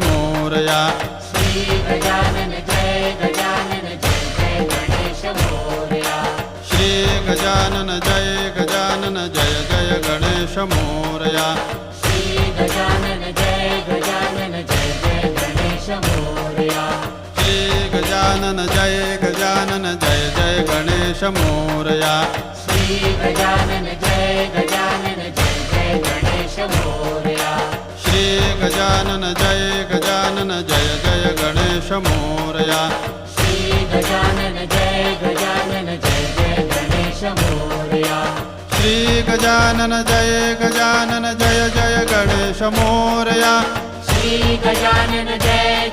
Morya Shri Gajanan Jai Jai Ganesh Morya Shri Gajanan Jai Jai Ganesh Morya Shri Gajanan Jai Jai Ganesh Morya Shri Gajanan Jai Jai Ganesh Morya Shri Gajanan Jai Jai Ganesh Morya Shri Gajanan Jai Jai Ganesh Morya Shri Gajanan Jai Jai Ganesh Morya Shri Gajanan Jai Jai Ganesh Morya Shri Gajanan Jai